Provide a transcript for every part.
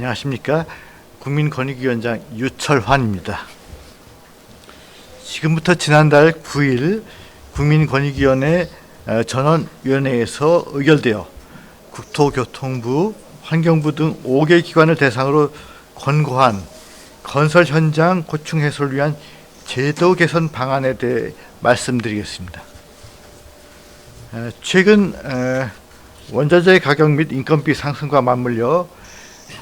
안녕하십니까. 국민권익위원장 유철환입니다. 지금부터 지난달 9일 국민권익위원회 전원위원회에서 의결되어 국토교통부, 환경부 등 5개 기관을 대상으로 권고한 건설 현장 고충 해소를 위한 제도 개선 방안에 대해 말씀드리겠습니다. 최근 원자재 가격 및 인건비 상승과 맞물려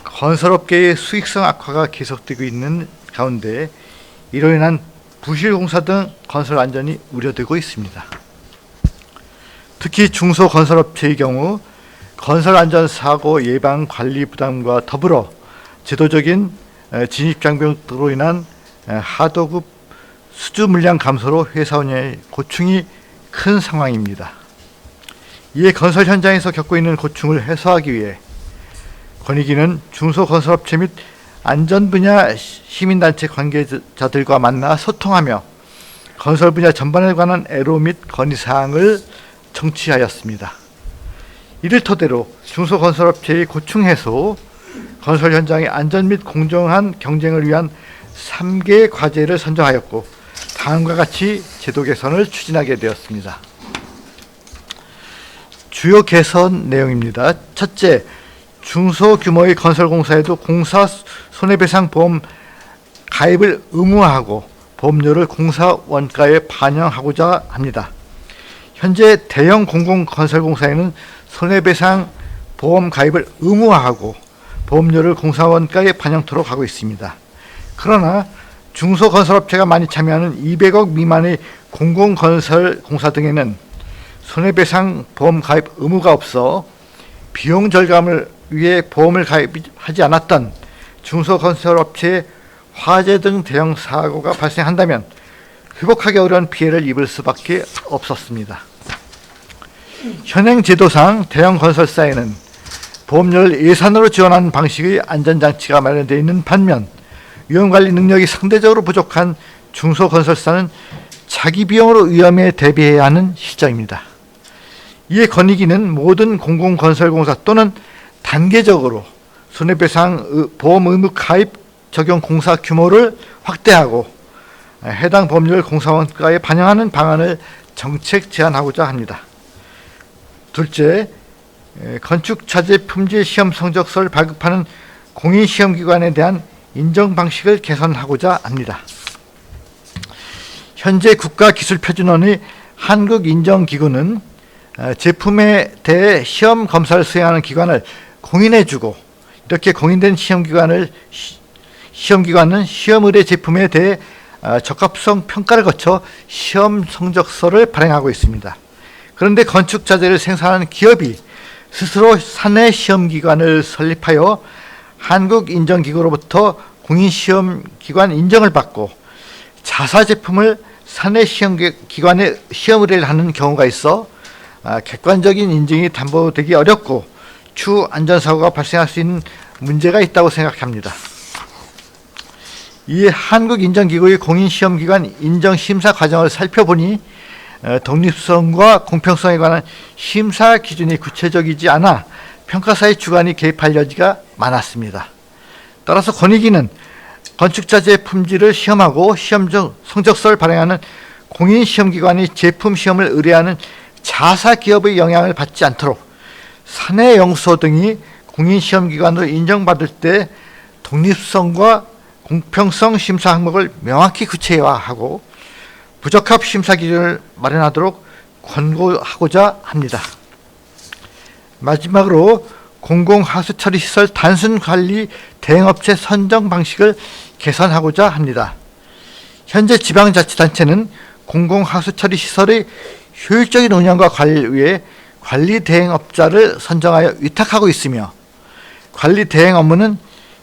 건설업계의 수익성 악화가 계속되고 있는 가운데 이로 인한 부실공사 등 건설 안전이 우려되고 있습니다. 특히 중소건설업체의 경우 건설 안전 사고 예방 관리 부담과 더불어 제도적인 진입 장벽으로 인한 하도급 수주 물량 감소로 회사 운영의 고충이 큰 상황입니다. 이에 건설 현장에서 겪고 있는 고충을 해소하기 위해 권익위는 중소건설업체 및 안전 분야 시민단체 관계자들과 만나 소통하며 건설 분야 전반에 관한 애로 및 건의사항을 청취하였습니다. 이를 토대로 중소건설업체의 고충 해소, 건설 현장의 안전 및 공정한 경쟁을 위한 3개 과제를 선정하였고 다음과 같이 제도 개선을 추진하게 되었습니다. 주요 개선 내용입니다. 첫째, 중소규모의 건설공사에도 공사 손해배상보험 가입을 의무화하고 보험료를 공사 원가에 반영하고자 합니다. 현재 대형 공공건설공사에는 손해배상보험 가입을 의무화하고 보험료를 공사 원가에 반영토록 하고 있습니다. 그러나 중소건설업체가 많이 참여하는 200억 미만의 공공건설공사 등에는 손해배상보험 가입 의무가 없어 비용 절감을 위해 보험을 가입하지 않았던 중소건설업체의 화재 등 대형 사고가 발생한다면 회복하기 어려운 피해를 입을 수밖에 없었습니다. 현행 제도상 대형 건설사에는 보험료를 예산으로 지원하는 방식의 안전장치가 마련되어 있는 반면 위험관리 능력이 상대적으로 부족한 중소건설사는 자기 비용으로 위험에 대비해야 하는 실정입니다. 이에 권익위는 모든 공공건설공사 또는 단계적으로 손해배상 보험 의무 가입 적용 공사 규모를 확대하고 해당 보험료를 공사원가에 반영하는 방안을 정책 제안하고자 합니다. 둘째, 건축자재 품질 시험 성적서를 발급하는 공인시험기관에 대한 인정 방식을 개선하고자 합니다. 현재 국가기술표준원의 한국인정기구는 제품에 대해 시험 검사를 수행하는 기관을 공인해주고 이렇게 공인된 시험기관은 시험 의뢰 제품에 대해 적합성 평가를 거쳐 시험 성적서를 발행하고 있습니다. 그런데 건축자재를 생산하는 기업이 스스로 사내 시험기관을 설립하여 한국인정기구로부터 공인시험기관 인정을 받고 자사 제품을 사내 시험기관에 시험 의뢰를 하는 경우가 있어 객관적인 인증이 담보되기 어렵고 추후 안전사고가 발생할 수 있는 문제가 있다고 생각합니다. 이에 한국인정기구의 공인시험기관 인정심사 과정을 살펴보니 독립성과 공평성에 관한 심사 기준이 구체적이지 않아 평가사의 주관이 개입할 여지가 많았습니다. 따라서 권익위는 건축자재 품질을 시험하고 시험 중 성적서를 발행하는 공인시험기관이 제품 시험을 의뢰하는 자사 기업의 영향을 받지 않도록 사내 영수소 등이 공인시험기관으로 인정받을 때 독립성과 공평성 심사 항목을 명확히 구체화하고 부적합 심사 기준을 마련하도록 권고하고자 합니다. 마지막으로 공공하수처리시설 단순관리 대행업체 선정 방식을 개선하고자 합니다. 현재 지방자치단체는 공공하수처리시설의 효율적인 운영과 관리를 위해 관리대행업자를 선정하여 위탁하고 있으며 관리대행 업무는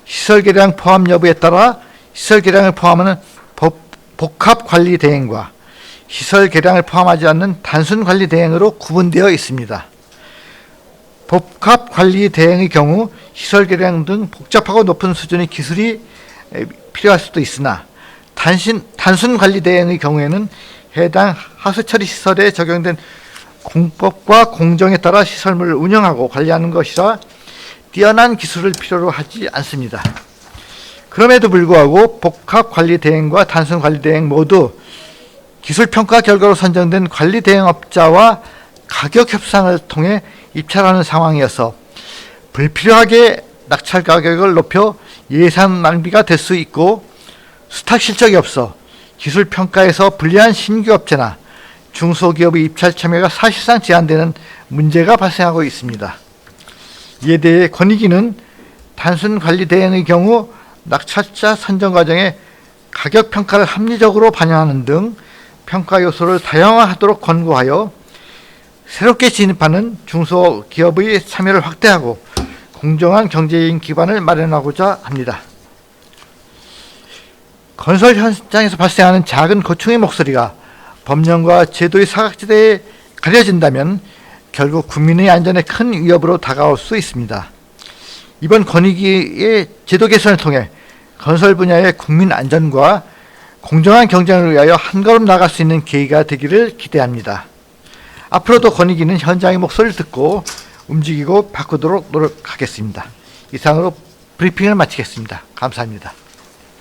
시설계량 포함 여부에 따라 시설계량을 포함하는 복합관리대행과 시설계량을 포함하지 않는 단순관리대행으로 구분되어 있습니다. 복합관리대행의 경우 시설계량 등 복잡하고 높은 수준의 기술이 필요할 수도 있으나 단순관리대행의 경우에는 해당 하수처리 시설에 적용된 공법과 공정에 따라 시설물을 운영하고 관리하는 것이라 뛰어난 기술을 필요로 하지 않습니다. 그럼에도 불구하고 복합관리대행과 단순관리대행 모두 기술평가 결과로 선정된 관리대행업자와 가격 협상을 통해 입찰하는 상황이어서 불필요하게 낙찰 가격을 높여 예산 낭비가 될 수 있고 수탁 실적이 없어 기술평가에서 불리한 신규 업체나 중소기업의 입찰 참여가 사실상 제한되는 문제가 발생하고 있습니다. 이에 대해 권익위는 단순관리대행의 경우 낙찰자 선정 과정에 가격 평가를 합리적으로 반영하는 등 평가 요소를 다양화하도록 권고하여 새롭게 진입하는 중소기업의 참여를 확대하고 공정한 경제적인 기반을 마련하고자 합니다. 건설 현장에서 발생하는 작은 고충의 목소리가 법령과 제도의 사각지대에 가려진다면 결국 국민의 안전에 큰 위협으로 다가올 수 있습니다. 이번 권익위의 제도 개선을 통해 건설 분야의 국민 안전과 공정한 경쟁을 위하여 한 걸음 나아갈 수 있는 계기가 되기를 기대합니다. 앞으로도 권익위는 현장의 목소리를 듣고 움직이고 바꾸도록 노력하겠습니다. 이상으로 브리핑을 마치겠습니다. 감사합니다.